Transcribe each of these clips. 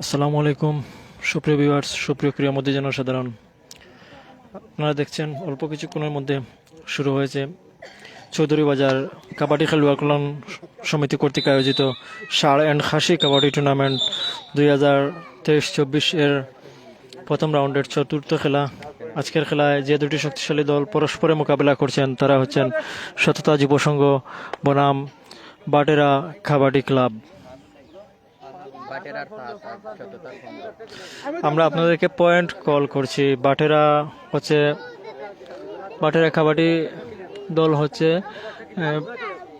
আসসালামু আলাইকুম সুপ্রিয় ভিউয়ার্স, সুপ্রিয় ক্রীড়ামোদী জনসাধারণ। আপনারা দেখছেন অল্প কিছুক্ষণের মধ্যে শুরু হয়েছে চৌধুরী বাজার কাবাডি খেলোয়াড় কল্যাণ সমিতি কর্তৃক আয়োজিত ষাঁড় অ্যান্ড খাসি কাবাডি টুর্নামেন্ট 2023-24 এর প্রথম রাউন্ডের চতুর্থ খেলা। আজকের খেলায় যে দুটি শক্তিশালী দল পরস্পরে মোকাবেলা করছেন তারা হচ্ছেন সততা যুব সংঘ বনাম বাটেরা কাবাডি ক্লাব। আমরা আপনাদেরকে পয়েন্ট কল করছি। বাটেরা কাবাডি দল হচ্ছে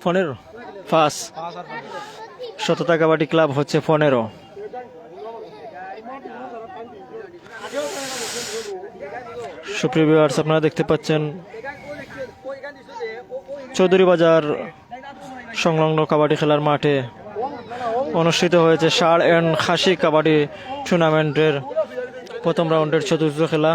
15, সততা কাবাডি ক্লাব হচ্ছে 15। সুপ্রিয় ভিউয়ার্স, আপনারা দেখতে পাচ্ছেন চৌধুরী বাজার সংলগ্ন কাবাডি খেলার মাঠে অনুষ্ঠিত হয়েছে ষাঁড় অ্যান্ড খাসি কাবাডি টুর্নামেন্টের প্রথম রাউন্ডের চতুর্থ খেলা।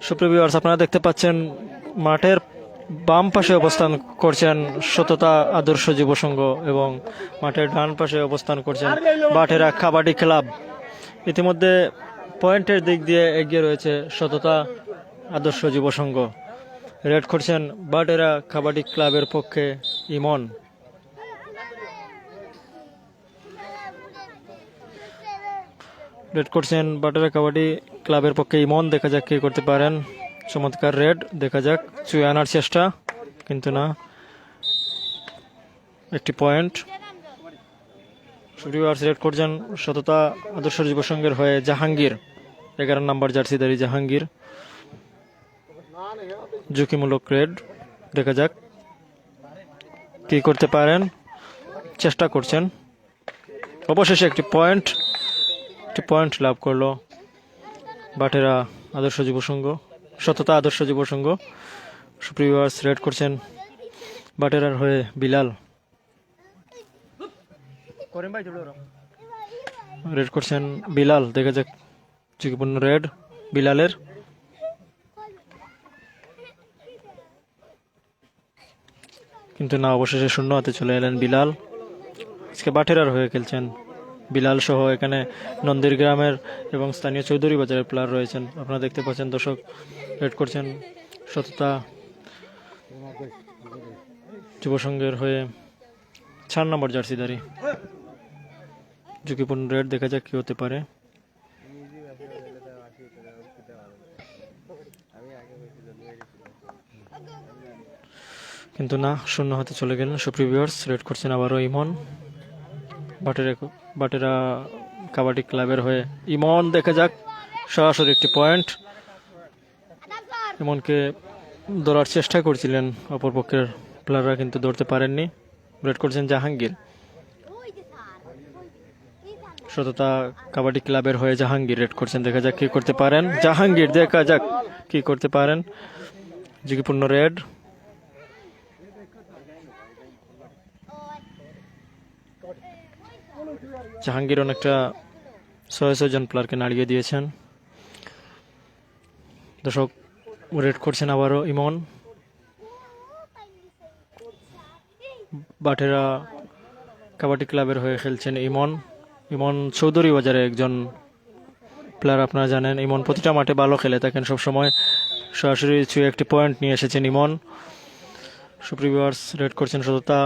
সুপ্রিয় ভিউয়ার্স, আপনারা দেখতে পাচ্ছেন মাঠের বাম পাশে অবস্থান করছেন সততা আদর্শ যুব সংঘ এবং মাঠের ডান পাশে অবস্থান করছেন বাটেরা কাবাডি ক্লাব। ইতিমধ্যে পয়েন্টের দিক দিয়ে এগিয়ে রয়েছে সততা আদর্শ যুব সংঘ। রেড করছেন বাটেরা কাবাডি ক্লাবের পক্ষে ইমন। রেড করছেন বাটেরা কাবাডি ক্লাবের পক্ষে ইমন। দেখা যাক কি করতে পারেন। চমৎকার রেড, দেখা যাক চুয়ে আনার চেষ্টা, কিন্তু না, একটি পয়েন্ট। ভিউয়ার্স, রেড করছেন সততা আদর্শ যুব সংঘের হয়ে জাহাঙ্গীর, 11 নম্বর জার্সিধারী জাহাঙ্গীর। ঝুঁকিমূলক রেড, দেখা যাক কি করতে পারেন, চেষ্টা করছেন। অবশেষে একটি পয়েন্ট লাভ করলো বাটেরা আদর্শ যুব সংঘ, সততা আদর্শ যুব সংঘ। সুপ্রিয় ভিউয়ার্স, রেড করছেন বাটেরার হয়ে বিলাল। রেড করছেন বিলাল, দেখা যাক ঝুঁকিপূর্ণ রেড বিলালের। কিন্তু না, অবশেষে শূন্য হাতে চলে এলেন বিলাল। আজকে বাটেরার হয়ে খেলছেন বিলাল সহ এখানে নন্দীর গ্রামের এবং স্থানীয় চৌধুরী বাজারের প্লেয়ার রয়েছেন। আপনারা দেখতে পাচ্ছেন দর্শক। রেড করছেন সততা যুব সংঘের হয়ে 4 নম্বর জার্সিধারী। ঝুঁকিপূর্ণ রেড, দেখা যাক কি হতে পারে। কিন্তু না, শূন্য হাতে চলে গেলেন। সুপ্রিয় ভিউয়ার্স, রেড করছেন আবারও ইমন, বাটেরা কাবাডি ক্লাবের হয়ে ইমন। দেখা যাক, সরাসরি একটি পয়েন্ট। ইমনকে ধরার চেষ্টা করছিলেন অপরপক্ষের প্লেয়াররা, কিন্তু ধরতে পারেননি। রেড করছেন জাহাঙ্গীর, সততা কাবাডি ক্লাবের হয়ে জাহাঙ্গীর রেড করছেন। দেখা যাক কি করতে পারেন জাহাঙ্গীর, দেখা যাক কি করতে পারেন। ঝুঁকিপূর্ণ রেড, জাহাঙ্গীর অনেকটা 600 জন প্লেয়ারকে নাড়িয়ে দিয়েছেন। দর্শক, রেড করছেন আবারও ইমন। বাটেরা কাবাডি ক্লাবের হয়ে খেলছেন ইমন চৌধুরী বাজারে একজন প্লেয়ার। আপনারা জানেন ইমন প্রতিটা মাঠে ভালো খেলে থাকেন সবসময়। সরাসরি ছুঁয়ে একটি পয়েন্ট নিয়ে এসেছেন ইমন। সুপ্রিয় ভিউয়ার্স, রেড করছেন সততা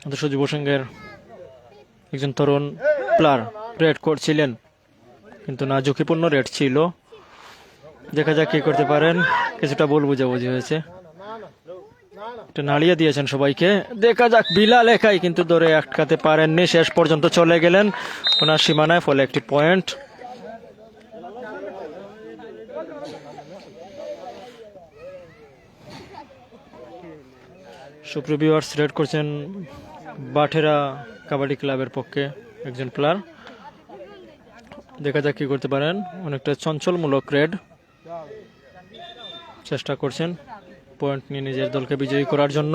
আদর্শ যুব সংঘের একজন তরুণ প্লেয়ার। রেড করছিলেন, কিন্তু না, ঝুঁকিপূর্ণ রেড ছিল। দেখা যাক কি করতে পারেন। কিছুটা ভুল বুঝাবুঝি হয়েছে, নাড়িয়ে দিয়েছেন সবাইকে। দেখা যাক বিলাল একাই কিন্তু ধরে আটকাতে পারেননি, শেষ পর্যন্ত চলে গেলেন ওনার সীমানায়, ফলে একটি পয়েন্ট। সুপ্রিয় ভিউয়ার্স, রেড করছেন বাটেরা কাবাডি ক্লাবের পক্ষে একজন প্লেয়ার। দেখা যাক কি করতে পারেন। অনেকটা চঞ্চলমূলক রেড, চেষ্টা করছেন পয়েন্ট নিয়ে নিজের দলকে বিজয়ী করার জন্য,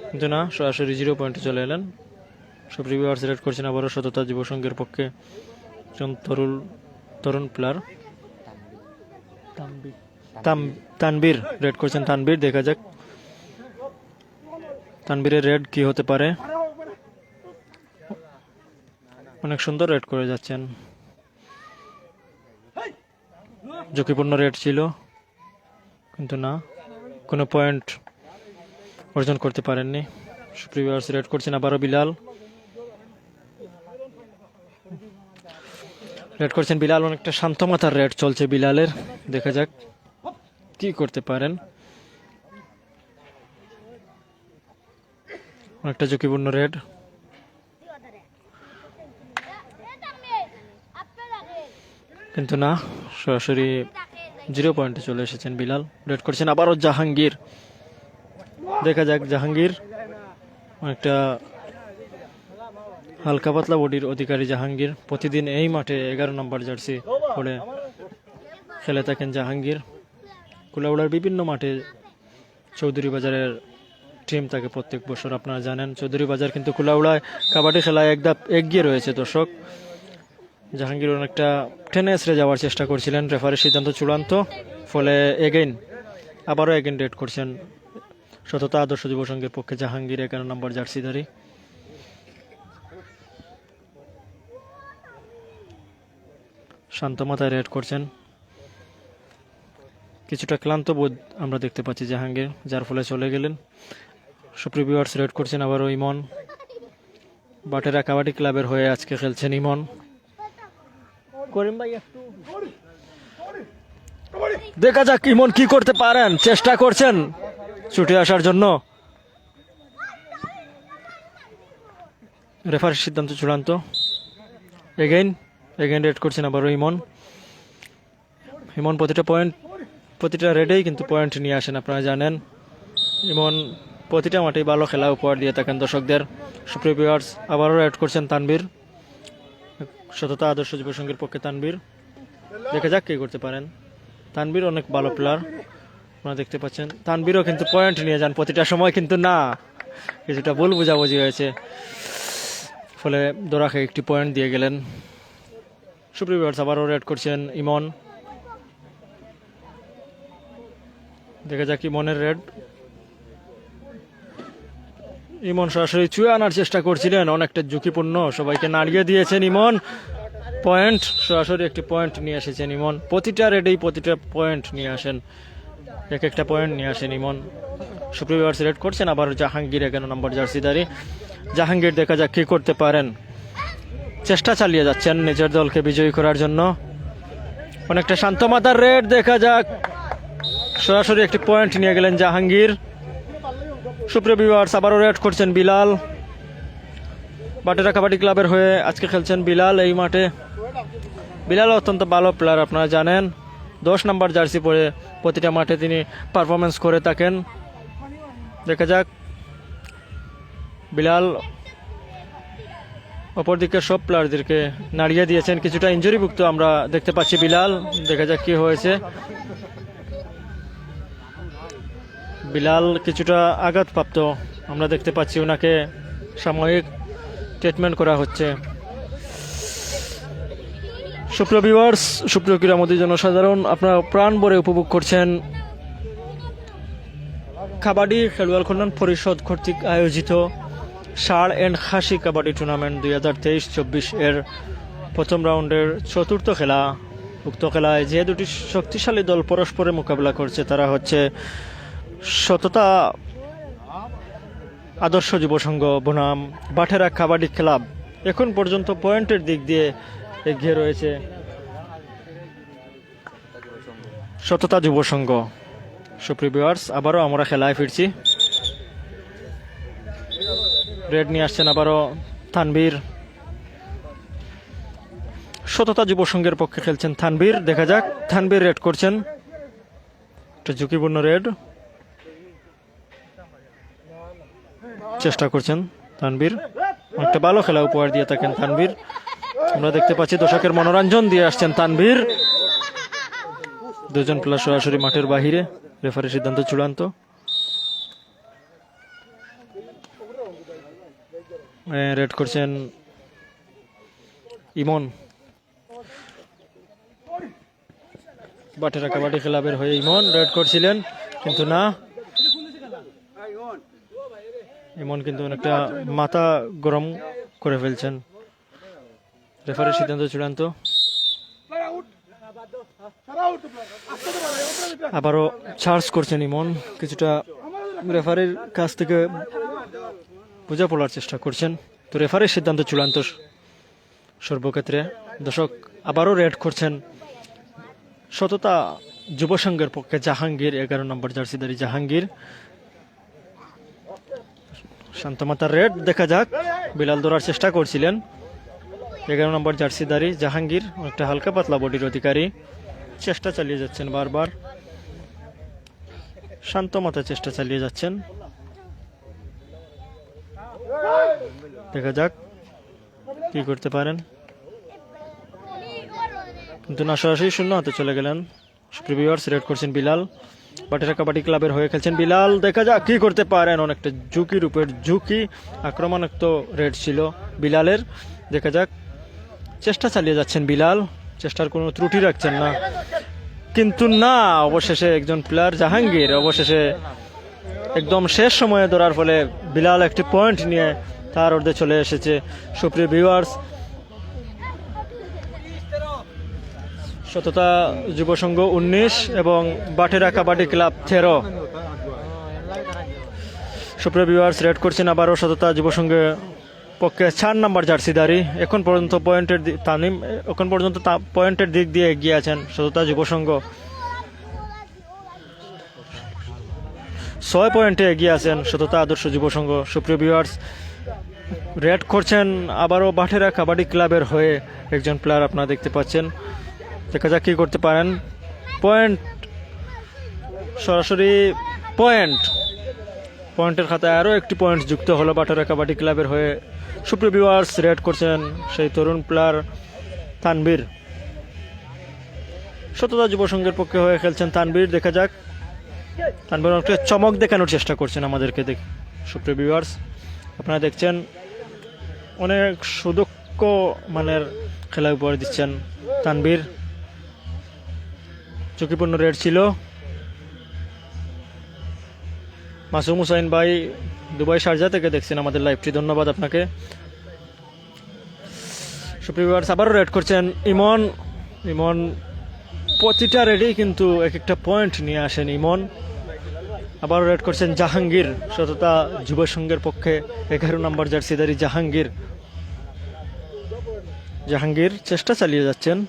কিন্তু না, সরাসরি 0 পয়েন্টে চলে এলেন। সুপ্রিয় ভিউয়ার্স, রেড করছেন আবারও সততা যুব সংঘের পক্ষে একজন তরুণ প্লেয়ার তানবীর রেড করছেন। তানবীর, দেখা যাক তানবীরের রেড কি হতে পারে। অনেক সুন্দর রেড করে যাচ্ছেন। ঝুঁকিপূর্ণ রেড ছিল, কিন্তু না, কোনো পয়েন্ট অর্জন করতে পারেননি। সুপ্রিয় ভিউয়ার্স, রেড করছেন আবারও বিলাল। রেড করছেন বিলাল, অনেকটা শান্ত মাথার রেড চলছে বিলালের। দেখা যাক কি করতে পারেন। অনেকটা ঝুঁকিপূর্ণ রেড, কিন্তু না, সরাসরি 0 পয়েন্টে চলে এসেছেন বিলাল। রেড করছেন আবারও জাহাঙ্গীর। দেখা যাক জাহাঙ্গীর, অনেকটা হালকা পাতলা বডির অধিকারী জাহাঙ্গীর। প্রতিদিন এই মাঠে 11 নম্বর জার্সি পরে খেলে থাকেন জাহাঙ্গীর। কুলাউড়ার বিভিন্ন মাঠে চৌধুরী বাজারের টিম থাকে প্রত্যেক বছর, আপনারা জানেন। চৌধুরী বাজার কিন্তু কুলাউড়ায় কাবাডি খেলায় একদম এগিয়ে রয়েছে দর্শক। জাহাঙ্গীর অনেকটা টেনে এসরে যাওয়ার চেষ্টা করছিলেন, রেফারির সিদ্ধান্ত চূড়ান্ত। ফলে আবারও রেড করছেন সততা আদর্শ যুব সংঘের পক্ষে জাহাঙ্গীর, 11 নম্বর জার্সিধারী। শান্ত মাথায় রেড করছেন। কিছুটা ক্লান্ত বোধ আমরা দেখতে পাচ্ছি জাহাঙ্গীর, যার ফলে চলে গেলেন। সুপ্রিয় ভিউয়ার্স, রেড করছেন আবারও ইমন। বাটেরা কাবাডি ক্লাবের হয়ে আজকে খেলছেন ইমন। করিম ভাই একটু দেখা যাক ইমন কি করতে পারেন, চেষ্টা করছেন ছুটে আসার জন্য। রেফারির সিদ্ধান্ত চূড়ান্ত। এগেইন রেড করছেন আবারও ইমন। প্রতিটা রেডেই কিন্তু পয়েন্ট নিয়ে আসেন, আপনারা জানেন। ইমন প্রতিটা মাঠেই ভালো খেলা উপহার দিয়ে থাকেন দর্শকদের। সুপ্রিয় ভিউয়ার্স, আবারও রেড করছেন তানবীর, সততা আদর্শ যুব সংঘের পক্ষে তানবীর। দেখা যাক কি করতে পারেন। তানবীর অনেক ভালো প্লেয়ার, আপনারা দেখতে পাচ্ছেন। তানবীরও কিন্তু পয়েন্ট নিয়ে যান প্রতিটা সময়, কিন্তু না, কিছুটা ভুল বুঝাবুঝি হয়েছে, ফলে দোরাকে একটি পয়েন্ট দিয়ে গেলেন। সুপ্রিয় ভিউয়ার্স, আবারও রেড করছেন ইমন। দেখা যাক ইমনের রেড। ইমন সরাসরি ছুঁয়ে আনার চেষ্টা করছিলেন, অনেকটা ঝুঁকিপূর্ণ, সবাইকে নাড়িয়ে দিয়েছেন ইমন। পয়েন্ট, সরাসরি একটি পয়েন্ট নিয়ে এসেছেন ইমন। প্রতিটা রেডেই প্রতিটা পয়েন্ট নিয়ে আসেন, একটা পয়েন্ট নিয়ে আসেন ইমন। সুপ্রিয় ভিউয়ার্স, রেড করছেন আবার জাহাঙ্গীর, 11 নম্বর জার্সিধারী। জাহাঙ্গীর দেখা যাক কি করতে পারেন। চেষ্টা চালিয়ে যাচ্ছেন নিজের দলকে বিজয়ী করার জন্য। অনেকটা শান্ত মাথার রেড, দেখা যাক, সরাসরি একটি পয়েন্ট নিয়ে গেলেন জাহাঙ্গীর। সুপ্রিয় ভিউয়ার্স, আবারও রেড করছেন বিলাল। বাটেরা কাবাডি ক্লাবের হয়ে আজকে খেলছেন বিলাল এই মাঠে। বিলাল অত্যন্ত ভালো প্লেয়ার, আপনারা জানেন। 10 নম্বর জার্সি পরে প্রতিটা মাঠে তিনি পারফরমেন্স করে থাকেন। দেখা যাক, বিলাল অপরদিকে সব প্লেয়ারদেরকে নাড়িয়ে দিয়েছেন। কিছুটা ইনজুরিভুক্ত আমরা দেখতে পাচ্ছি বিলাল। দেখা যাক কি হয়েছে। বিলাল কিছুটা আঘাতপ্রাপ্ত আমরা দেখতে পাচ্ছি, ওনাকে সাময়িক ট্রিটমেন্ট করা হচ্ছে। সুপ্রিয় ভিউয়ার্স, সুপ্রিয় ক্রীড়ামোদী জনসাধারণ, আপনারা প্রাণ ভরে উপভোগ করছেন কাবাডি খেলোয়াড় কল্যাণ পরিষদ কর্তৃক আয়োজিত ষাঁড় অ্যান্ড খাসি কাবাডি টুর্নামেন্ট 2023-24 এর প্রথম রাউন্ডের চতুর্থ খেলা। উক্ত খেলায় যে দুটি শক্তিশালী দল পরস্পরের মোকাবিলা করছে তারা হচ্ছে সততা আদর্শ যুব সংঘ বনাম বাটেরা কাবাডি ক্লাব। এখন পর্যন্ত পয়েন্টের দিক দিয়ে এগিয়ে রয়েছে সততা যুব সংঘ। সুপ্রিয় ভিউয়ার্স, আবারও আমরা খেলায় ফিরছি। রেড নিয়ে আসছেন আবারও তানবীর। সততা যুব সংঘের পক্ষে খেলছেন তানবীর। দেখা যাক, তানবীর রেড করছেন, একটা ঝুঁকিপূর্ণ রেড। চেষ্টা করছেন তানবীর, একটা ভালো খেলা উপহার দিয়ে থাকেন তানবীর। আমরা দেখতে পাচ্ছি দর্শকের মনোরঞ্জন দিয়ে আসছেন তানবীর। দুজন প্লেয়ার সরাসরি মাঠের বাহিরে, রেফারির সিদ্ধান্ত চূড়ান্ত। রেড করছেন ইমন। বাটেরা কাবাডি ক্লাবের হয়ে ইমন রেড করছিলেন, কিন্তু না, ইমন কিন্তু অনেকটা মাথা গরম করে ফেলছেন। রেফারির সিদ্ধান্ত চূড়ান্ত। আবারও চার্জ করছেন ইমন, কিছুটা রেফারির কাছ থেকে বোঝা পড়ার চেষ্টা করছেন। তো রেফারির সিদ্ধান্ত চূড়ান্ত সর্বক্ষেত্রে। দর্শক আবারও রেড করছেন সততা যুব সংঘের পক্ষে জাহাঙ্গীর, 11 নম্বর জার্সিধারী জাহাঙ্গীর। শান্তমাতার রেড, দেখা যাক, বিলাল ধরার চেষ্টা করছিলেন 11 নম্বর জার্সিধারী জাহাঙ্গীর, একটা হালকা পাতলা বডির অধিকারী, চেষ্টা চালিয়ে যাচ্ছেন বারবার, শান্তমাতা চেষ্টা চালিয়ে যাচ্ছেন। দেখা যাক কি করতে পারেন, কিন্তু না, সরাসরি শূন্য হাতে চলে গেলেন। প্রিভিউয়ার্স রেড করছেন বিলাল, বাটেরা কাবাডি ক্লাবের হয়ে খেলছেন বিলাল, দেখা যাক কি করতে পারেন। অনেকটা ঝুঁকির উপর ঝুঁকি, আক্রমণাত্মক রেড ছিল বিলালের। দেখা যাক, চেষ্টা চালিয়ে যাচ্ছেন বিলাল, চেষ্টার কোনো ত্রুটি রাখছেন না, কিন্তু না, অবশেষে একজন প্লেয়ার জাহাঙ্গীর অবশেষে একদম শেষ সময়ে ধরার ফলে বিলাল একটি পয়েন্ট নিয়ে তার অর্ধে চলে এসেছে। সুপ্রিয় ভিউয়ার্স, সততা যুব সংঘ 19 এবং বাটেরা কাবাডি ক্লাব 13। সুপ্রিয় ভিউয়ার্স রেড করছেন আবারও সততা যুব সংঘের পক্ষে 4 নম্বর জার্সিধারী। এখন পর্যন্ত তামিম এখন পর্যন্ত পয়েন্টের দিক দিয়ে এগিয়ে আছেন সততা যুব সংঘ, 6 পয়েন্টে এগিয়ে আছেন সততা আদর্শ যুব সংঘ। সুপ্রিয় ভিউয়ার্স রেড করছেন আবারও বাটেরা কাবাডি ক্লাবের হয়ে একজন প্লেয়ার আপনারা দেখতে পাচ্ছেন। দেখা যাক কি করতে পারেন। পয়েন্ট, সরাসরি পয়েন্টের খাতায় আরও একটি পয়েন্ট যুক্ত হলো বাটেরা কাবাডি ক্লাবের হয়ে। সুপ্রিয় ভিউয়ার্স রেড করছেন সেই তরুণ প্লেয়ার তানবীর, সততা যুব সংঘের পক্ষে হয়ে খেলছেন তানবীর। দেখা যাক, তানবীর একটা চমক দেখানোর চেষ্টা করছেন আমাদেরকে। সুপ্রিয় ভিউয়ার্স আপনারা দেখছেন অনেক সুদক্ষ মানের খেলা উপহার দিচ্ছেন তানবীর। ঝুঁকিপূর্ণ রেড ছিল। মাসুম হুসাইন ভাই দুবাই শারজা থেকে দেখছেন আমাদের লাইভটি, ধন্যবাদ আপনাকে। সুপ্রিয় ভিউয়ার্স আবারও রেড করছেন ইমন প্রতিটা রেডি কিন্তু এক একটা পয়েন্ট নিয়ে আসেন ইমন। আবারও রেড করছেন জাহাঙ্গীর, সততা যুব সংঘের পক্ষে 11 নম্বর জার্সিধারী জাহাঙ্গীর চেষ্টা চালিয়ে যাচ্ছেন।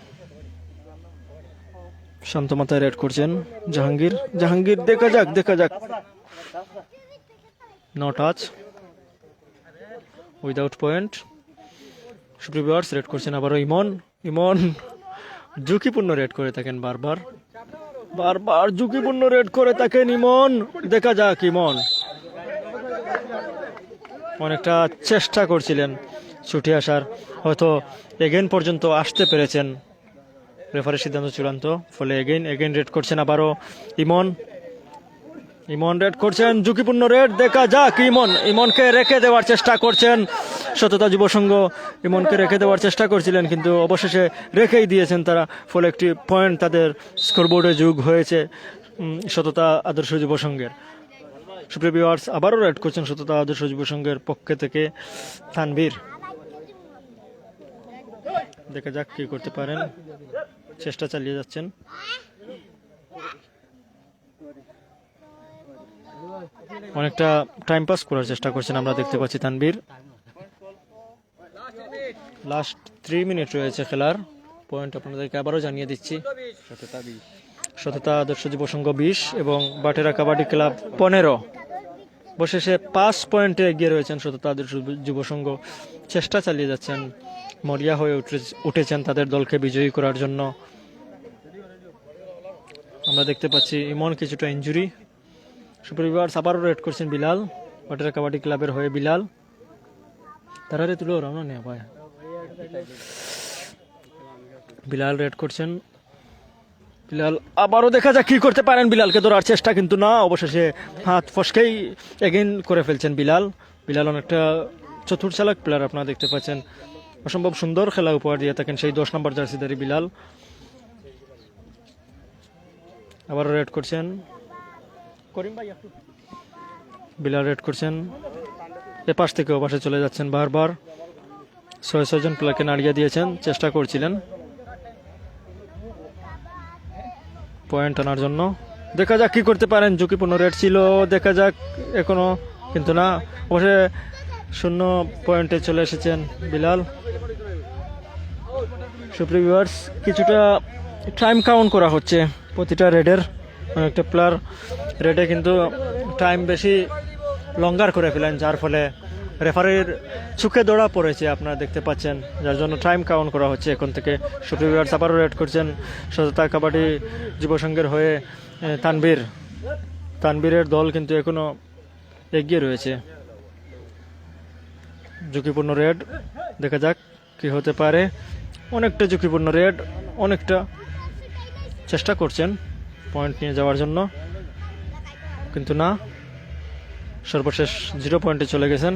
শান্তমাতায় রেড করছেন জাহাঙ্গীর, দেখা যাক, নো টাচ, উইদাউট পয়েন্ট। সুপ্রিয় ভিউয়ার্স রেড করছেন আবারও ইমন ঝুঁকিপূর্ণ রেড করে থাকেন, বারবার ঝুঁকিপূর্ণ রেড করে থাকেন ইমন। দেখা যাক, ইমন অনেকটা চেষ্টা করছিলেন ছুটে আসার, হয়তো এগেইন পর্যন্ত আসতে পেরেছেন। রেফারির সিদ্ধান্ত চূড়ান্ত, ফলে এগেইন রেড করছেন আবারও ইমন রেড করছেন, ঝুঁকিপূর্ণ রেড। দেখা যাক, ইমনকে রেখে দেওয়ার চেষ্টা করছেন সততা যুব সংঘ, ইমনকে রেখে দেওয়ার চেষ্টা করছিলেন কিন্তু অবশেষে রেখেই দিয়েছেন তারা, ফলে একটি পয়েন্ট তাদের স্কোরবোর্ডে যোগ হয়েছে সততা আদর্শ যুব সংঘের। সুপ্রিয় ভিউয়ার্স আবারও রেড করছেন সততা আদর্শ যুব সংঘের পক্ষে থেকে তানবীর। দেখা যাক কি করতে পারেন, চেষ্টা চালিয়ে যাচ্ছেন। অনেকটা টাইম পাস করার চেষ্টা করছেন আমরা দেখতে পাচ্ছি তানবীর। লাস্ট 3 মিনিট রয়েছে খেলার। পয়েন্ট আপনাদেরকে আবারও জানিয়ে দিচ্ছি, সততা আদর্শ যুব সংঘ 20 এবং বাটেরা কাবাডি ক্লাব 15। অবশেষে 5 পয়েন্টে এগিয়ে রয়েছেন সততা আদর্শ যুব সংঘ। চেষ্টা চালিয়ে যাচ্ছেন, মরিয়া হয়ে উঠেছেন তাদের দলকে বিজয়ী করার জন্য। আমরা দেখতে পাচ্ছি ইমন কিছুটা ইনজুরি। সুপ্রিয় ভিউয়ার্স আবারও রেড করছেন বিলাল, বাটেরা কাবাডি ক্লাবের হয়ে বিলাল। তারারে তুলো রাউনা নেই ভাই। বিলাল রেড করছেন, বিলাল আবারও দেখা যাক কি করতে পারেন। বিলালকে ধরার চেষ্টা, কিন্তু না, অবশেষে হাত ফসকেই এগেইন করে ফেলছেন বিলাল অনেকটা চতুর চালাক প্লেয়ার আপনারা দেখতে পাচ্ছেন। অসম্ভব সুন্দর খেলা উপহার দিয়ে থাকেন সেই 10 নম্বর জার্সিধারী বিলাল। আবারও রেড করছেন করিম ভাই, বিলাল রেড করছেন, এ পাশ থেকে ও পাশে চলে যাচ্ছেন বারবার। 6 জন প্লেয়ারকে নাড়িয়ে দিয়েছেন, চেষ্টা করছিলেন পয়েন্ট আনার জন্য। দেখা যাক কি করতে পারেন, ঝুঁকিপূর্ণ রেড ছিল, দেখা যাক এখনো, কিন্তু না, অবশ্যই 0 পয়েন্টে চলে এসেছেন বিলাল। সুপ্রিয় ভিউয়ার্স, কিছুটা টাইম কাউন্ট করা হচ্ছে প্রতিটা রেডের, অনেকটা প্লেয়ার রেডে কিন্তু টাইম বেশি লঙ্গার করে ফেলেন, যার ফলে রেফারির চোখে ধরা পড়েছে, আপনারা দেখতে পাচ্ছেন, যার জন্য টাইম কাউন্ট করা হচ্ছে এখন থেকে। সুপ্রিয় ভিউয়ার্স, আবারও রেড করছেন সততা কাবাডি যুব সংঘের হয়ে তানবীরের দল কিন্তু এখনো এগিয়ে রয়েছে। ঝুঁকিপূর্ণ রেড, দেখা যাক কি হতে পারে, অনেকটা ঝুঁকিপূর্ণ রেড, অনেকটা চেষ্টা করছেন পয়েন্ট নিয়ে যাওয়ার জন্য, কিন্তু না, সর্বশেষ 0 পয়েন্টে চলে গেছেন।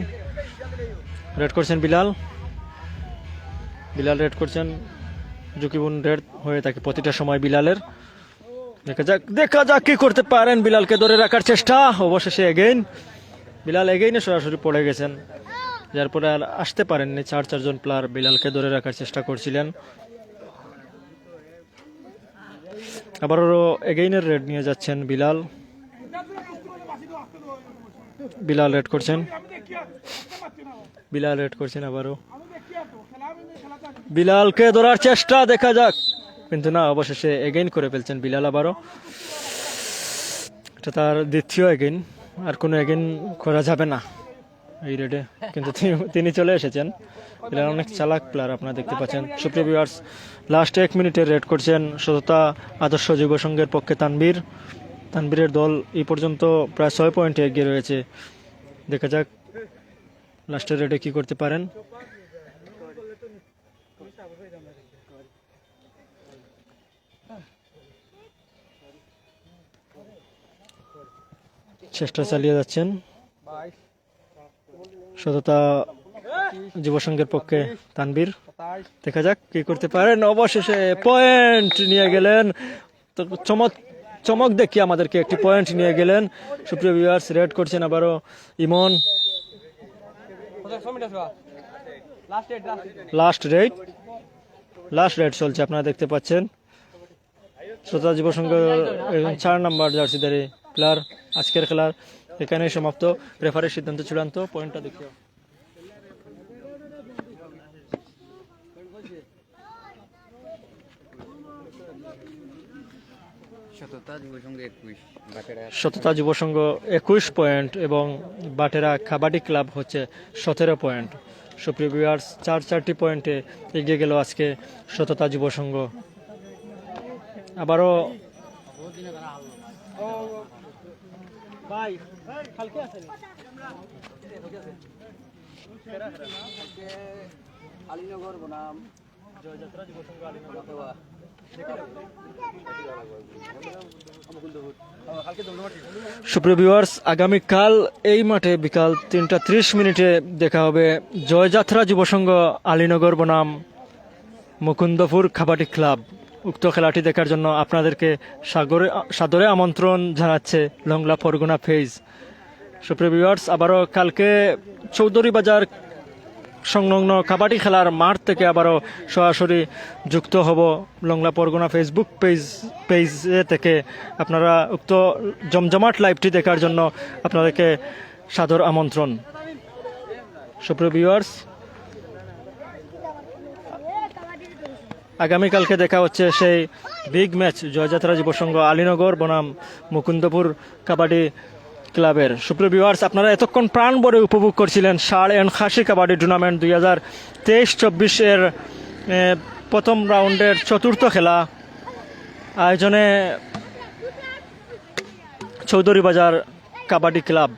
রেড করছেন বিলাল রেড করছেন, ঝুঁকিপূর্ণ রেড হয়ে থাকে প্রতিটা সময় বিলালের। দেখা যাক কি করতে পারেন, বিলালকে ধরে রাখার চেষ্টা, অবশেষে এগেইন বিলাল এগেইনে সরাসরি পড়ে গেছেন, যার পরে আর আসতে পারেননি। 4 জন প্লেয়ার বিলালকে ধরে রাখার চেষ্টা করছিলেন। আবারও এগেইনের রেড নিয়ে যাচ্ছেন বিলাল রেড করছেন, আবারও বিলালকে ধরার চেষ্টা, দেখা যাক, কিন্তু না, অবশেষে এগেইন করে ফেলছেন বিলাল আবারও। এটা তার দ্বিতীয় এগেইন, আর কোনো এগেইন করা যাবে না এই রেডে, কিন্তু তিনি চলে এসেছেন। বিলাল অনেক চালাক প্লেয়ার, আপনারা দেখতে পাচ্ছেন। সুপ্রিয় ভিউয়ার্স, লাস্ট 1 মিনিটে রেড করছেন সততা আদর্শ যুব সংঘের পক্ষে তানবীরের দল এই পর্যন্ত প্রায় 6 পয়েন্টে এগিয়ে রয়েছে। দেখা যাক লাস্টের রেডে কি করতে পারেন। চেষ্টা চালিয়ে যাচ্ছেন সততা যুব সংঘের পক্ষে তানবীর, দেখা যাক কি করতে পারেন, অবশেষে পয়েন্ট নিয়ে গেলেন। তো চমক দেখিয়ে আমাদেরকে একটি পয়েন্ট নিয়ে গেলেন। সুপ্রিয় ভিউয়ার্স, রেড করছেন আবারও ইমন, লাস্ট রেড চলছে, আপনারা দেখতে পাচ্ছেন। সততা যুব সংঘ 4 নম্বর জার্সিধারী প্লেয়ার আজকের খেলার এখানেই সমাপ্ত। রেফারির সিদ্ধান্ত চূড়ান্ত, পয়েন্টটা দেখিও। সততা যুব সংঘ 21 পয়েন্ট এবং বাটেরা কাবাডি ক্লাব হচ্ছে 17 পয়েন্ট। সুপ্রিয় ভিউয়ার্স, 4টি পয়েন্টে এগিয়ে গেল আজকে সততা যুব সংঘ। আবারও সুপ্রিয় ভিউয়ার্স, আগামীকাল এই মাঠে বিকাল 3:30 দেখা হবে জয়যাত্রা যুব সংঘ আলীনগর বনাম মুকুন্দপুর কাবাডি ক্লাব। উক্ত খেলাটি দেখার জন্য আপনাদেরকে সাদরে আমন্ত্রণ জানাচ্ছে লংলা পরগনা ফেজ। সুপ্রিয় ভিউয়ার্স, আবারও কালকে চৌধুরী বাজার সংলগ্ন কাবাডি খেলার মাঠ থেকে আবারও সরাসরি যুক্ত হব লংলা পরগনা ফেসবুক পেজে থেকে। আপনারা উক্ত জমজমাট লাইভটি দেখার জন্য আপনাদেরকে সাদর আমন্ত্রণ। সুপ্রিয় ভিউয়ার্স, আগামীকালকে দেখা হচ্ছে সেই বিগ ম্যাচ জয়যাত্রা যুব সংঘ আলীনগর বনাম মুকুন্দপুর কাবাডি ক্লাবের। সুপ্রিয় ভিউয়ার্স, আপনারা এতক্ষণ প্রাণ ভরে উপভোগ করছিলেন ষাঁড় এন্ড খাসি কাবাডি টুর্নামেন্ট 2023-24 এর প্রথম রাউন্ডের চতুর্থ খেলা আয়োজনে চৌধুরী বাজার কাবাডি ক্লাব।